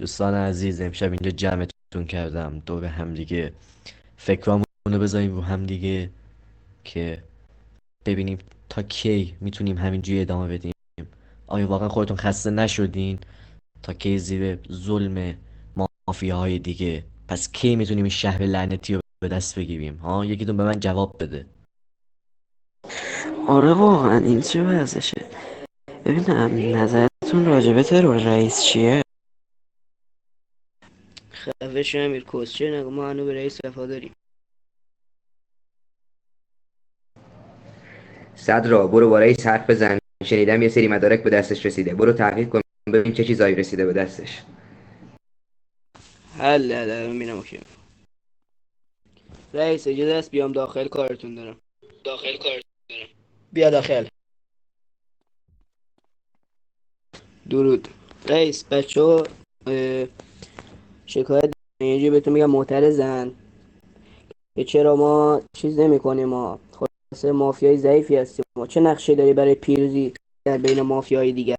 دوستان عزیز، امشب اینجا جمعتون کردم دور همدیگه فکرامونو بذاریم رو همدیگه که ببینیم تا کی میتونیم همینجوری ادامه بدیم. آیا واقعا خودتون خسته نشدین؟ تا کی زیر ظلم مافیاهای دیگه؟ پس کی میتونیم این شهر لعنتی رو به دست بگیریم؟ ها، یکیتون به من جواب بده. آره واقعا این چه وضعشه؟ ببینم نظرتون راجبه ترور رئیس چیه؟ خفه شو امیر کوسچر نگو، ما هنو به رئیس وفاداریم. صدرا برو با رئیس حرف بزن. شنیدم یه سری مدارک به دستش رسیده. برو تحقیق کن ببین چه چیزایی رسیده به دستش. حل میرم. اوکی رئیس اجازه است بیام داخل، کارتون دارم. بیا داخل. درود رئیس. بچه شکایت یه جی بهتون میگم معترضن که چرا ما چیز نمی کنیم. ما خلاصه مافیای ضعیفی هستیم. ما چه نقشه داری برای پیروزی در بین مافیای دیگر؟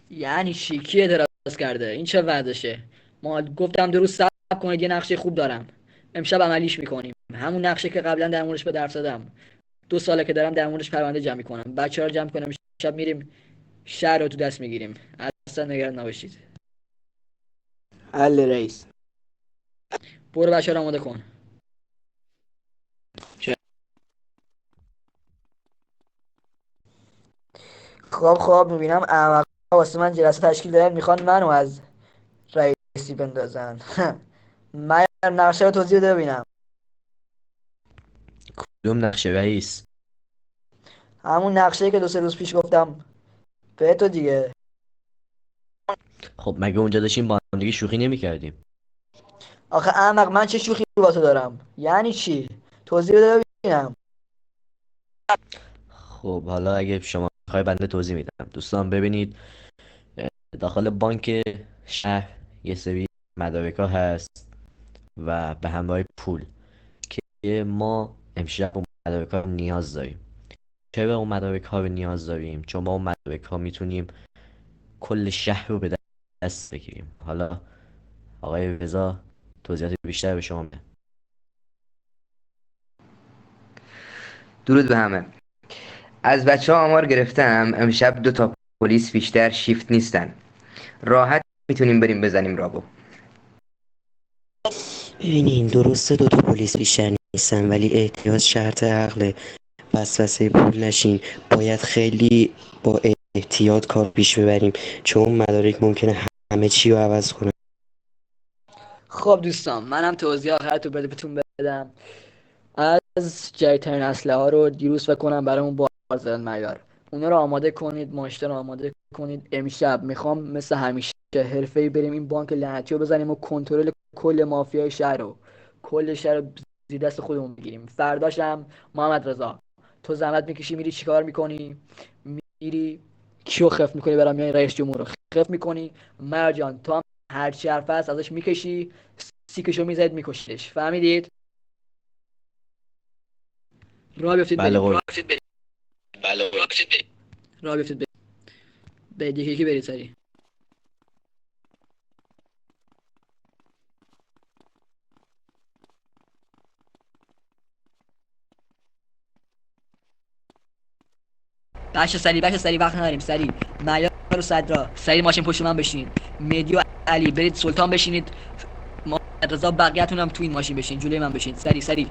یعنی چی؟ کی اعتراض کرده؟ این چه وضعشه؟ ما گفتم درست صبر کنید، یه نقشه خوب دارم، امشب عملیش میکنیم. همون نقشه که قبلا در موردش به درس دادم. 2 ساله که دارم در موردش پرونده جمع میکنم. بچه‌ها رو جمع کنم، شب میریم شهر رو تو دست میگیریم. اصلا نگران نباشید. حل رئیس. برو بچه‌ها رو آماده کن. خب میبینم احمقا واسه من جلسه تشکیل دادن، میخوان منو از رئیسی بندازن. من نقشه رو توضیح بده ببینم. کدوم نقشه رئیس؟ همون نقشه‌ای که 2 3 روز پیش گفتم به تو دیگه. خب مگه اونجا داشتیم با هم دیگه شوخی نمیکردیم؟ آخه احمق، من چه شوخی با تو دارم؟ یعنی چی؟ توضیح بده ببینم. خب حالا اگه شما میخوای بنده توضیح میدم. دوستان ببینید، داخل بانک شهر یه سری مدارک‌ها هست و به همراه پول که ما امشب اون مدارک‌ها رو نیاز داریم. چرا اون مدارک‌ها رو نیاز داریم؟ چون با اون مدارک‌ها میتونیم کل شهر رو به دست بگیریم. حالا آقای رضا توضیحات بیشتر به شما میده. درود به همه. از بچه ها آمار گرفتم امشب 2 تا پلیس بیشتر شیفت نیستن. راحت میتونیم بریم بزنیم رابو. ببینین درسته 2 تا پلیس بیشتر نیستن، ولی احتیاط شرط عقله. وسوسه پول نشین. باید خیلی با احتیاط کار پیش ببریم، چون مدارک ممکنه همه چی رو عوض کنه. خب دوستان، منم توضیح آخرتو بهتون بدم. از جدیدترین اسلحه ها رو دیروز فکر کنم برامون بار زدن معیار. اونا رو آماده کنید، ماشین رو آماده کنید. امشب میخوام مثل همیشه حرفه‌ای بریم این بانک لعنتی رو بزنیم و کنترل کل مافیای شهر رو، کل شهر رو زیر دست خودمون بگیریم. فرداش هم محمد رضا، تو زحمت میکشی میری چیکار میکنی؟ میری کیو خف میکنی؟ برام میای رئیس جمهور رو خف میکنی. مرجان تو هم هر چی حرف هست ازش میکشی، سیکشو میزید میکشیدش. فهمیدید؟ راه بیفتید بله بریم. قربان. راه بیفتید بریم. برید یکی یکی برید سریع. بچه سریع وقت نداریم. سریع معیار و صدرا، سریع ماشین پشت من بشین. مهدی و علی برید سلطان بشینید. محمد رضا بقیه‌تون هم تو این ماشین بشین، جلوی من بشین. سریع سریع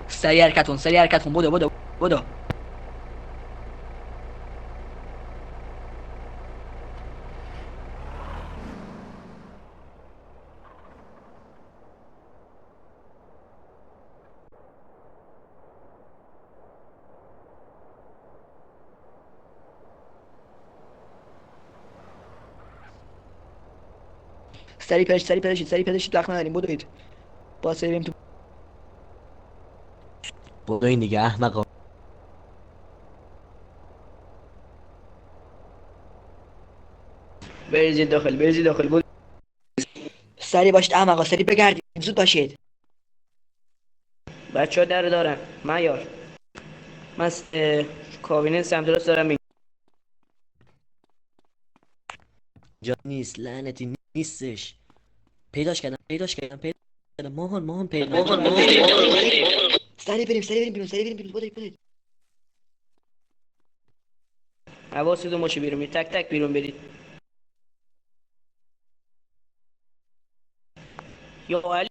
سریع حرکتون. بدو. سریع پدشید وقت نداریم. بدوید با سریع بریم تو. برو این دیگه احمقا. بریزید داخل بود. سریع باشید احمقا، سریع بگردید، زود باشید. بچه ها در دارن معیار. من کابینه سمت راست دارم اینجا نیست، لعنتی نیستش. پیداش کردم ماهان پیدا. سریع بریم بیرون بدید. حواستون باشه بیرون برید، تک تک بیرون برید. یا علی